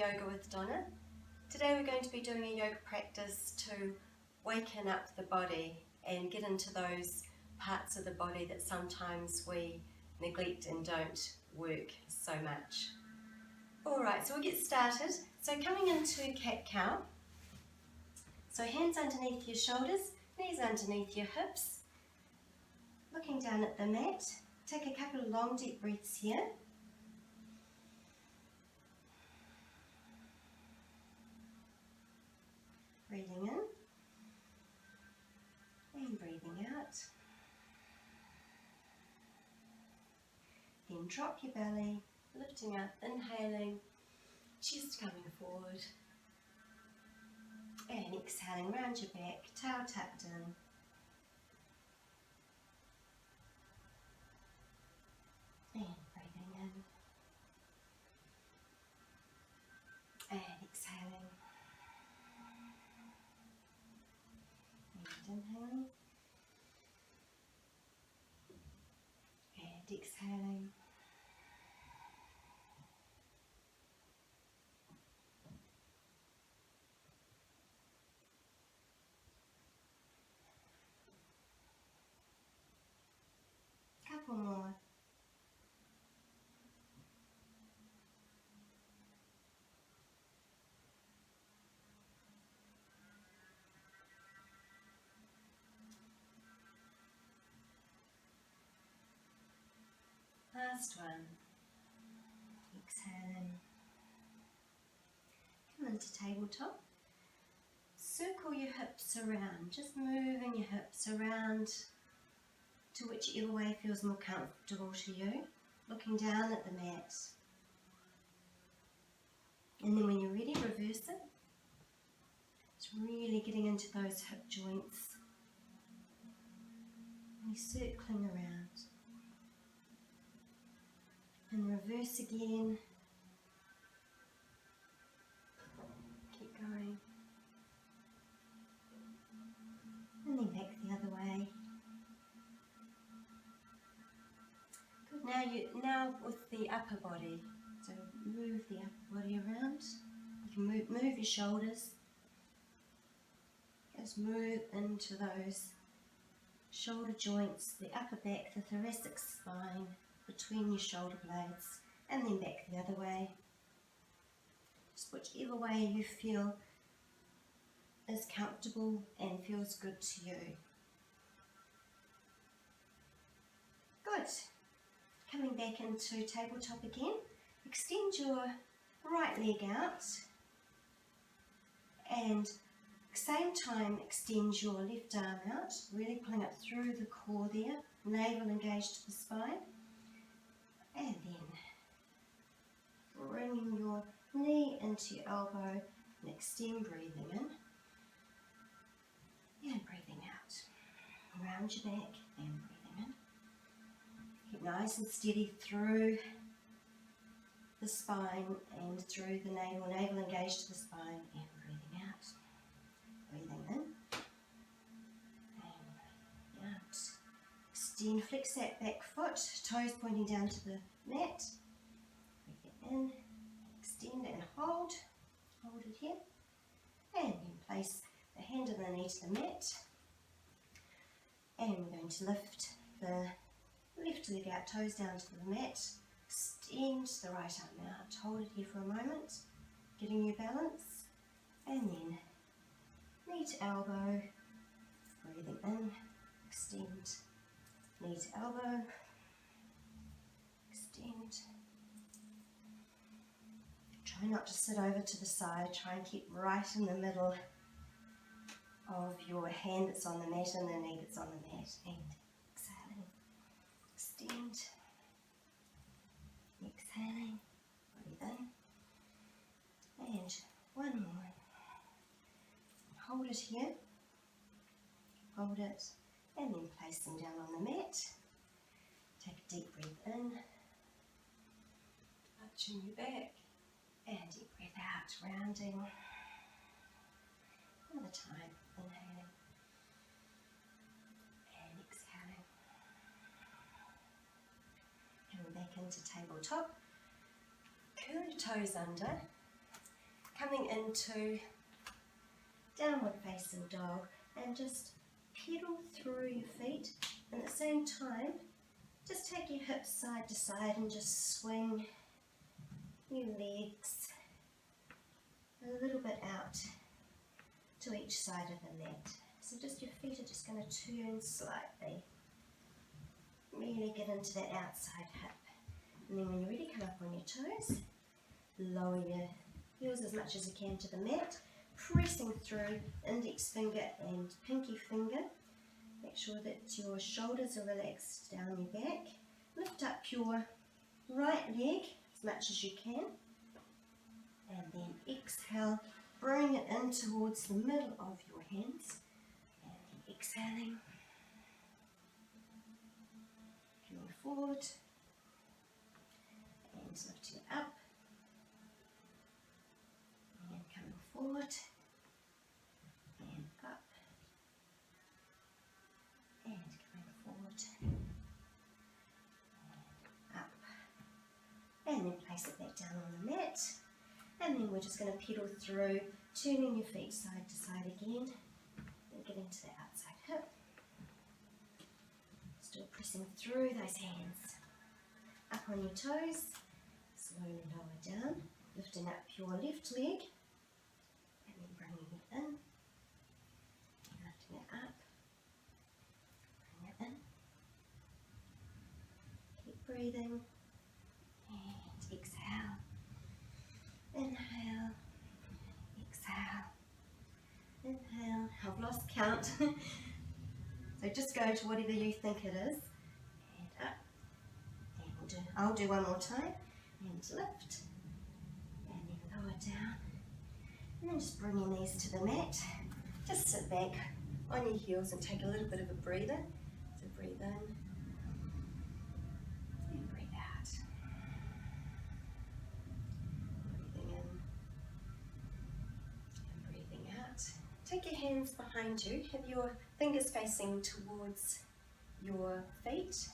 Yoga with Donna. Today we're going to be doing a yoga practice to waken up the body and get into those parts of the body that sometimes we neglect and don't work so much. Alright, so we'll get started. So coming into cat-cow, so hands underneath your shoulders, knees underneath your hips, looking down at the mat. Take a couple of long deep breaths here. Breathing in and breathing out. Then drop your belly, lifting up, inhaling, chest coming forward. And exhaling round your back, tail tucked in. And breathing in. And exhaling. And inhaling. And exhaling. Couple more. Last one. Exhaling. Come into tabletop. Circle your hips around, just moving your hips around to whichever way feels more comfortable to you. Looking down at the mat. And then when you're ready, reverse it. It's really getting into those hip joints. And you're circling around. And reverse again. Keep going. And then back the other way. Good. Now with the upper body. So move the upper body around. You can move your shoulders. Just move into those shoulder joints, the upper back, the thoracic spine, between your shoulder blades, and then back the other way. Just whichever way you feel is comfortable and feels good to you. Good. Coming back into tabletop again. Extend your right leg out and same time extend your left arm out, really pulling up through the core there, navel engaged to the spine. And then bringing your knee into your elbow and extend, breathing in and breathing out. Around your back and breathing in. Keep nice and steady through the spine and through the navel engaged to the spine and breathing out. Breathing in and breathing out. Extend, flex that back foot, toes pointing down to the mat. Breathe in, extend and hold. Hold it here. And then place the hand underneath the mat. And we're going to lift the left leg out, toes down to the mat. Extend the right arm out. Hold it here for a moment, getting your balance. And then knee to elbow. Breathing in, extend. Knee to elbow, extend. Try not to sit over to the side, try and keep right in the middle of your hand that's on the mat and the knee that's on the mat. And exhaling, extend, exhaling, breathe in. And one more. Hold it here, hold it. And then place them down on the mat. Take a deep breath in, arching your back, and deep breath out, rounding. Another time, inhaling and exhaling. Coming back into tabletop. Curl your toes under coming into downward facing dog, and just pedal through your feet, and at the same time just take your hips side to side and just swing your legs a little bit out to each side of the mat. So just your feet are just going to turn slightly. Really get into that outside hip. And then when you're ready, come up on your toes. Lower your heels as much as you can to the mat, pressing through index finger and pinky finger. Make sure that your shoulders are relaxed down your back. Lift up your right leg as much as you can. And then exhale, bring it in towards the middle of your hands. And exhaling. Coming forward. And lift you up. And coming forward. And up. And coming forward. And up. And then place it back down on the mat. And then we're just going to pedal through, turning your feet side to side again, and getting to the outside hip. Still pressing through those hands. Up on your toes, slowly lower down, lifting up your left leg, and then bringing it in, lifting it up, bring it in. Keep breathing, and exhale. Inhale, exhale, inhale. I've lost count. So just go to whatever you think it is. And up. And I'll do one more time. And lift. And then lower down. And then just bring your knees to the mat. Just sit back on your heels and take a little bit of a breather. So breathe in. And breathe out. Take your hands behind you, have your fingers facing towards your feet,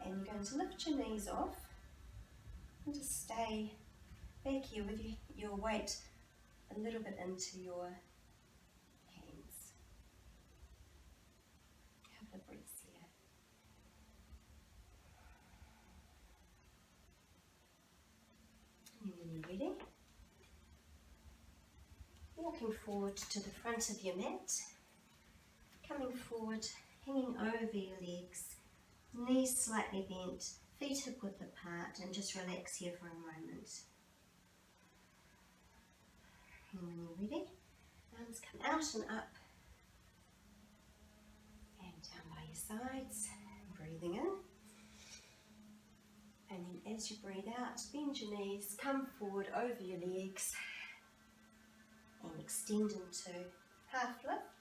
and you're going to lift your knees off and just stay back here with your weight a little bit into your hands. A couple of breaths here. And when you're ready, walking forward to the front of your mat, coming forward, hanging over your legs, knees slightly bent, feet hip width apart, and just relax here for a moment. And when you're ready, arms come out and up, and down by your sides, breathing in. And then as you breathe out, bend your knees, come forward over your legs, and extend into half lift,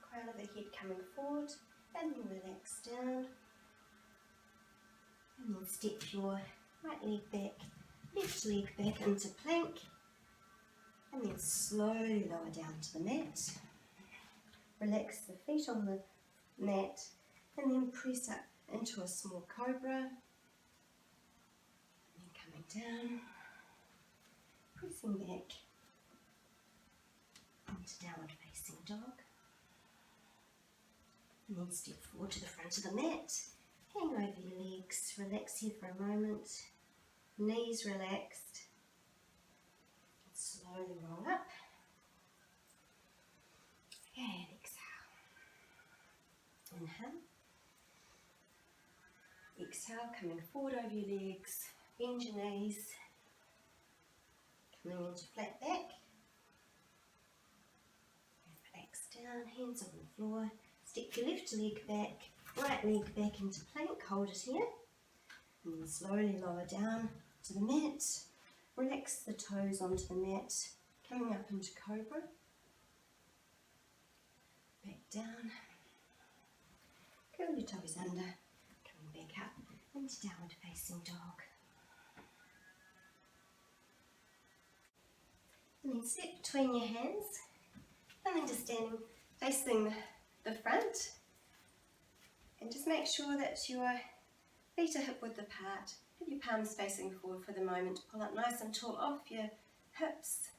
crown of the head coming forward, and then relax down, and then step your right leg back, left leg back into plank, and then slowly lower down to the mat. Relax the feet on the mat, and then press up into a small cobra, and then coming down, pressing back into downward facing dog, and then step forward to the front of the mat, hang over your legs, relax here for a moment, knees relaxed, slowly roll up, and exhale. Inhale, exhale, coming forward over your legs, bend your knees, coming into flat back, down, hands on the floor, step your left leg back, right leg back into plank, hold it here, and then slowly lower down to the mat, relax the toes onto the mat, coming up into cobra, back down, curl your toes under, coming back up into downward facing dog. And then step between your hands, and then just standing facing the front, and just make sure that your feet are hip width apart. Have your palms facing forward for the moment. Pull up nice and tall off your hips,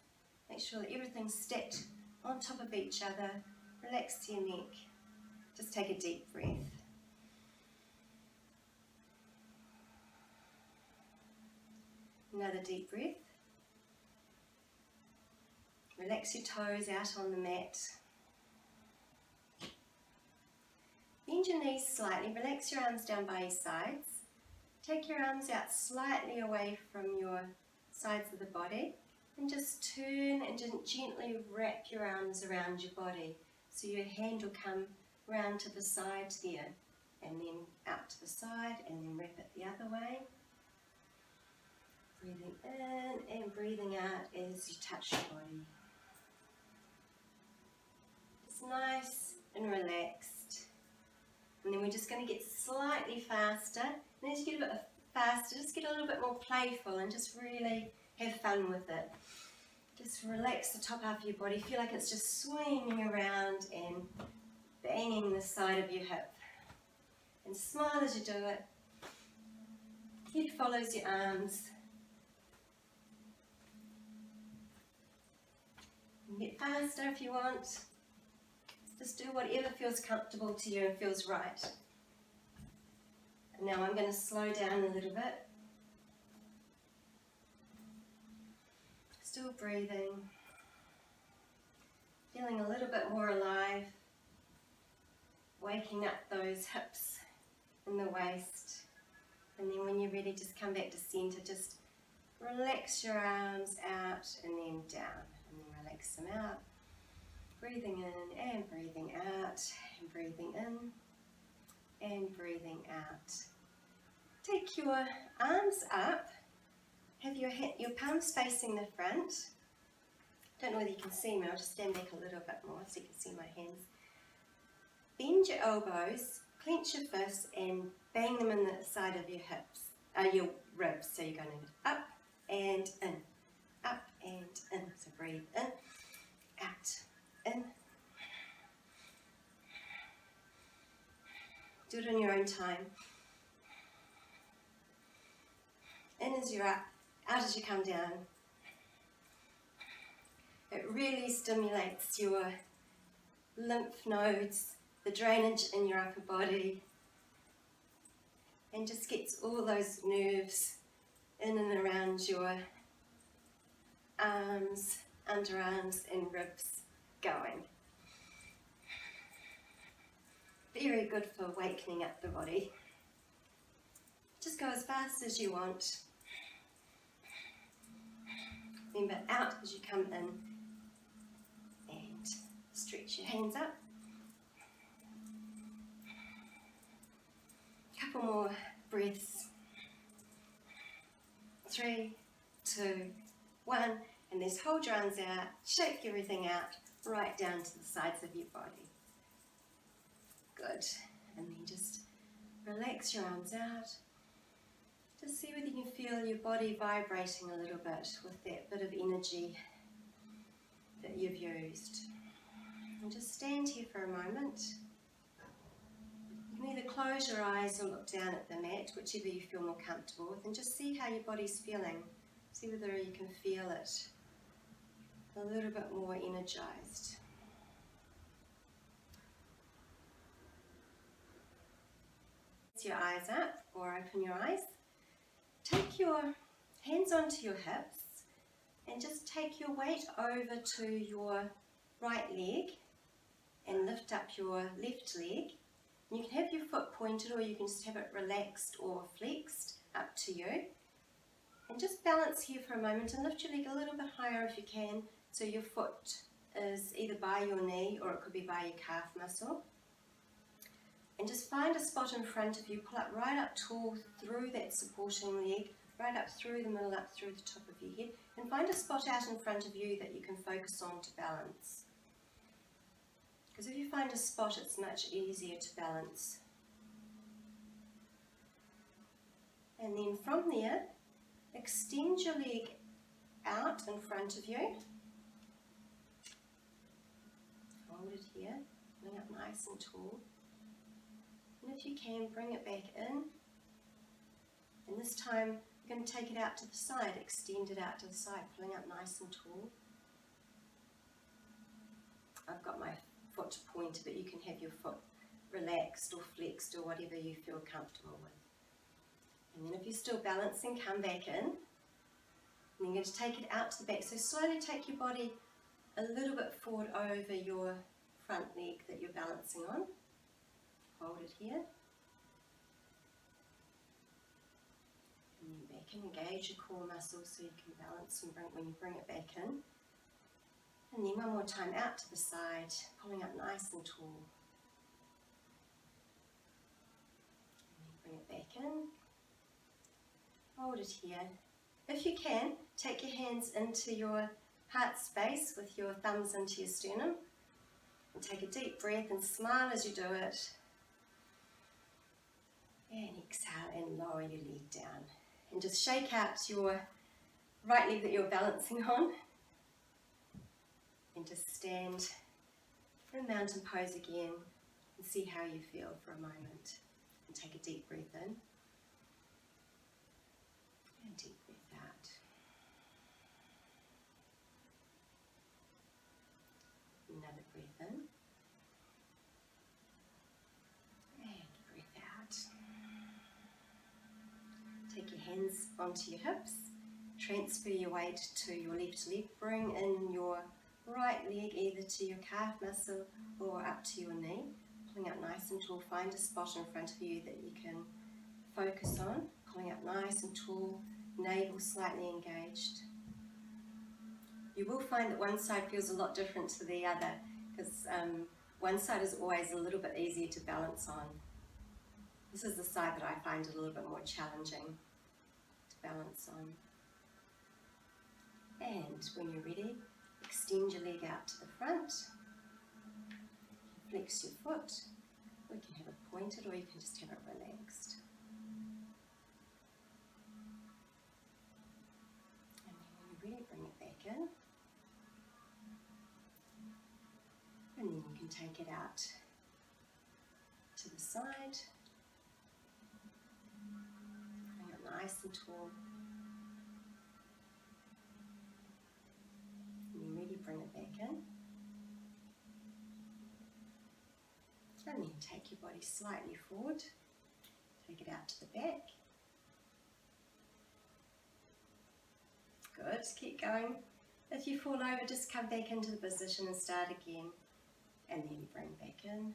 Make sure that everything's stacked on top of each other. Relax your neck. Just take a deep breath. Another deep breath. Relax your toes out on the mat. Bend your knees slightly, relax your arms down by your sides. Take your arms out slightly away from your sides of the body and just turn and gently wrap your arms around your body. So your hand will come round to the side there and then out to the side and then wrap it the other way. Breathing in and breathing out as you touch your body. Just nice and relaxed. And then we're just going to get slightly faster. And as you get a bit faster, just get a little bit more playful and just really have fun with it. Just relax the top half of your body. Feel like it's just swinging around and banging the side of your hip. And smile as you do it. Head follows your arms. You can get faster if you want. Just do whatever feels comfortable to you and feels right. And now I'm going to slow down a little bit. Still breathing. Feeling a little bit more alive. Waking up those hips and the waist. And then when you're ready, just come back to center. Just relax your arms out and then down. And then relax them out. Breathing in and breathing out, and breathing in and breathing out. Take your arms up, have your palms facing the front. Don't know whether you can see me, I'll just stand back a little bit more so you can see my hands. Bend your elbows, clench your fists and bang them in the side of your hips, your ribs. So you're going up and in, up and in. So breathe in, out. In. Do it on your own time. In as you're up, out as you come down. It really stimulates your lymph nodes, the drainage in your upper body, and just gets all those nerves in and around your arms, underarms and ribs going. Very good for awakening up the body. Just go as fast as you want. Remember, out as you come in and stretch your hands up. Couple more breaths. 3, 2, 1, and just hold your arms out, shake everything out, right down to the sides of your body. Good. And then just relax your arms out. Just see whether you can feel your body vibrating a little bit with that bit of energy that you've used. And just stand here for a moment. You can either close your eyes or look down at the mat, whichever you feel more comfortable with, and just see how your body's feeling. See whether you can feel it a little bit more energized. Your eyes up or open your eyes. Take your hands onto your hips and just take your weight over to your right leg and lift up your left leg. You can have your foot pointed or you can just have it relaxed or flexed, up to you. And just balance here for a moment and lift your leg a little bit higher if you can, so your foot is either by your knee or it could be by your calf muscle. And just find a spot in front of you, pull up right up tall through that supporting leg, right up through the middle, up through the top of your head, and find a spot out in front of you that you can focus on to balance. Because if you find a spot, it's much easier to balance. And then from there, extend your leg out in front of you. Hold it here, bring it up nice and tall. And if you can, bring it back in. And this time, you're going to take it out to the side, extend it out to the side, pulling up nice and tall. I've got my foot pointed, but you can have your foot relaxed or flexed or whatever you feel comfortable with. And then if you're still balancing, come back in. And you're going to take it out to the back. So slowly take your body a little bit forward over your front leg that you're balancing on. Hold it here. And then back in, engage your core muscles so you can balance and when you bring it back in. And then one more time out to the side, pulling up nice and tall. And then bring it back in. Hold it here. If you can, take your hands into your heart space with your thumbs into your sternum. And take a deep breath and smile as you do it. And exhale and lower your leg down. And just shake out your right leg that you're balancing on. And just stand in mountain pose again and see how you feel for a moment. And take a deep breath in. And deep breath out. Another breath in. And breath out. Take your hands onto your hips. Transfer your weight to your left leg. Bring in your right leg either to your calf muscle or up to your knee. Pulling up nice and tall. Find a spot in front of you that you can focus on. Pulling up nice and tall. Navel slightly engaged. You will find that one side feels a lot different to the other because one side is always a little bit easier to balance on. This is the side that I find a little bit more challenging to balance on. And when you're ready, extend your leg out to the front. Flex your foot. We can have it pointed or you can just have it relaxed. Really bring it back in, and then you can take it out to the side, bring it nice and tall, and then really bring it back in, and then take your body slightly forward, take it out to the back. Good, keep going. If you fall over, just come back into the position and start again. And then bring back in.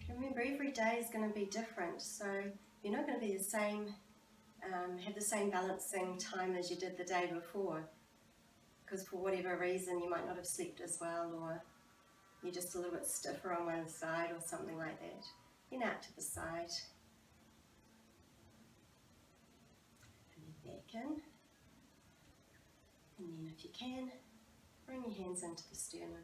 Remember, every day is going to be different, so you're not going to be the same, have the same balancing time as you did the day before. Because for whatever reason, you might not have slept as well, or you're just a little bit stiffer on one side or something like that. Then out to the side. Back in, and then if you can, bring your hands into the sternum.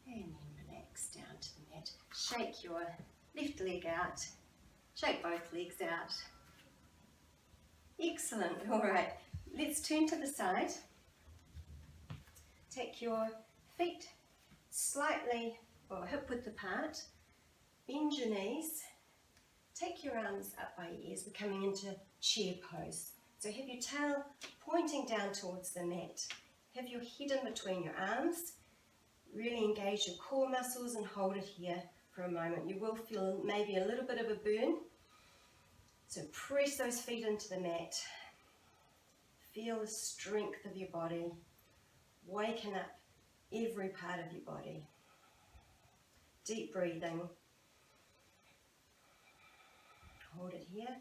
And then relax down to the mat. Shake your left leg out, shake both legs out. Excellent, alright, let's turn to the side. Take your feet slightly or hip width apart. Bend your knees, take your arms up by your ears. We're coming into chair pose. So have your tail pointing down towards the mat. Have your head in between your arms. Really engage your core muscles and hold it here for a moment. You will feel maybe a little bit of a burn. So press those feet into the mat. Feel the strength of your body. Waken up every part of your body. Deep breathing. Hold it here.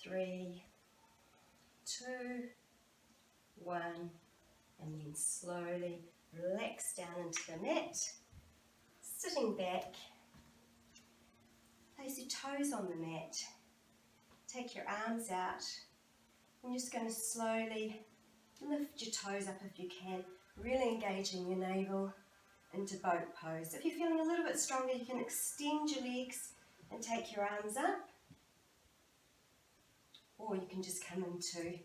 3, 2, 1, and then slowly relax down into the mat. Sitting back, place your toes on the mat. Take your arms out. I'm just going to slowly lift your toes up if you can, really engaging your navel into boat pose. If you're feeling a little bit stronger, you can extend your legs and take your arms up, or you can just come into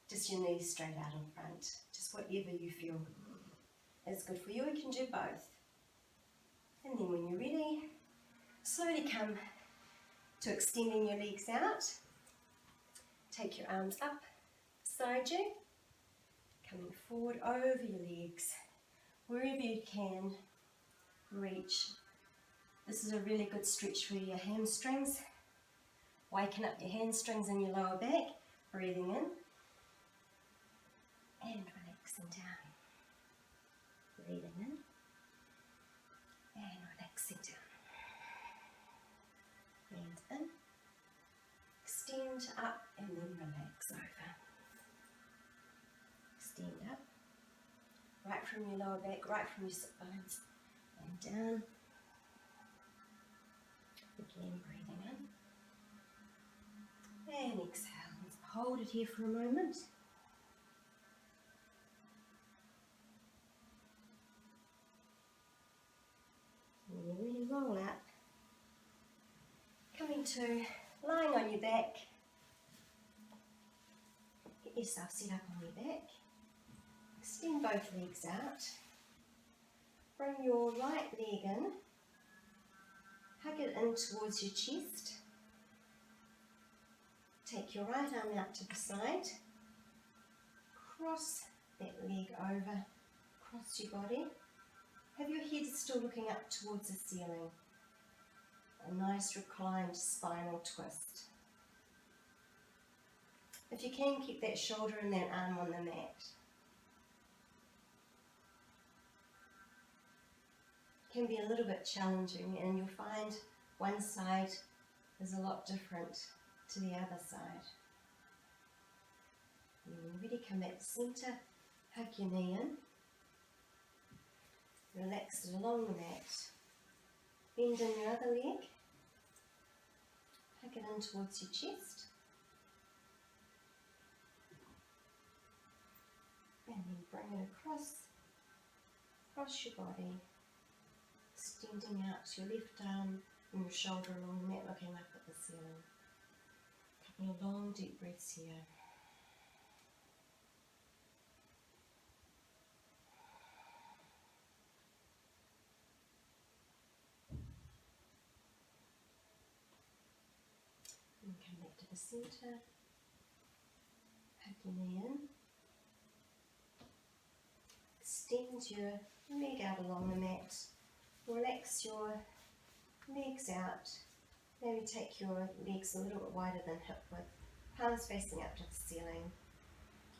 just your knees straight out in front, just whatever you feel is good for you. You can do both. And then when you're ready, slowly come to extending your legs out, Take your arms up beside you, coming forward over your legs, wherever you can reach. This is a really good stretch for your hamstrings. Waken up your hamstrings and your lower back, breathing in and relaxing down. Breathing in and relaxing down. And in. Extend up and then relax over. Extend up. Right from your lower back, right from your sit bones. And down. Again, breathing in. And exhale. Let's hold it here for a moment. And then really roll up. Coming to lying on your back. Get yourself set up on your back. Extend both legs out. Bring your right leg in. Hug it in towards your chest. Take your right arm out to the side. Cross that leg over, across your body. Have your head still looking up towards the ceiling. A nice reclined spinal twist. If you can, keep that shoulder and that arm on the mat. It can be a little bit challenging, and you'll find one side is a lot different to the other side. And when you're ready, come back to centre, hug your knee in. Relax it along the mat. Bend in your other leg. Hug it in towards your chest. And then bring it across your body. Extending out your left arm and your shoulder along the mat, looking up at the ceiling. A couple of long deep breaths here. And come back to the centre. Hug your knee in. Extend your leg out along the mat. Relax your legs out. Maybe take your legs a little bit wider than hip width. Palms facing up to the ceiling.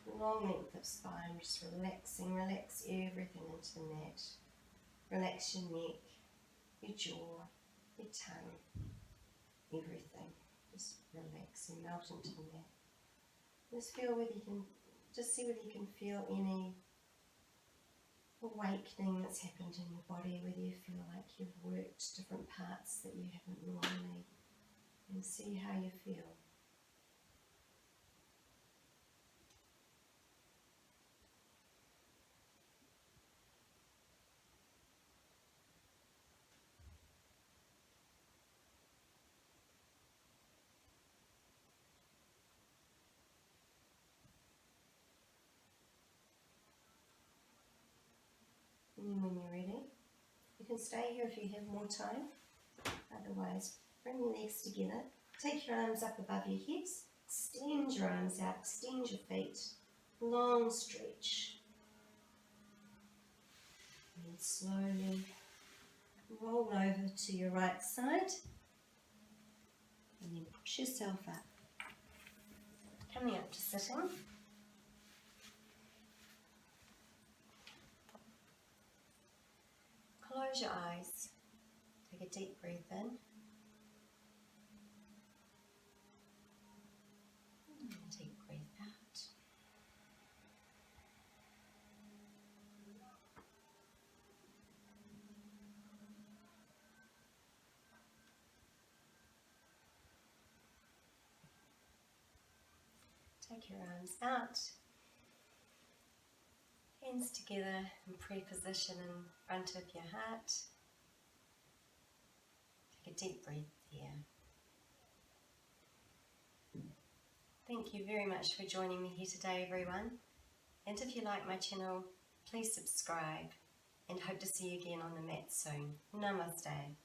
Long length of spine, just relaxing. Relax everything into the mat. Relax your neck, your jaw, your tongue, everything. Just relax and melt into the mat. Just feel whether you can, just see whether you can feel any awakening that's happened in your body, whether you feel like you've worked different parts that you haven't normally, and see how you feel. And then when you're ready, you can stay here if you have more time. Otherwise, bring your legs together. Take your arms up above your heads. Extend your arms out. Extend your feet. Long stretch. And slowly roll over to your right side. And then push yourself up. Coming up to sitting. Close your eyes. Take a deep breath in. And a deep breath out. Take your arms out. Hands together in pre-position in front of your heart. Take a deep breath here. Thank you very much for joining me here today, everyone. And if you like my channel, please subscribe, and hope to see you again on the mat soon. Namaste.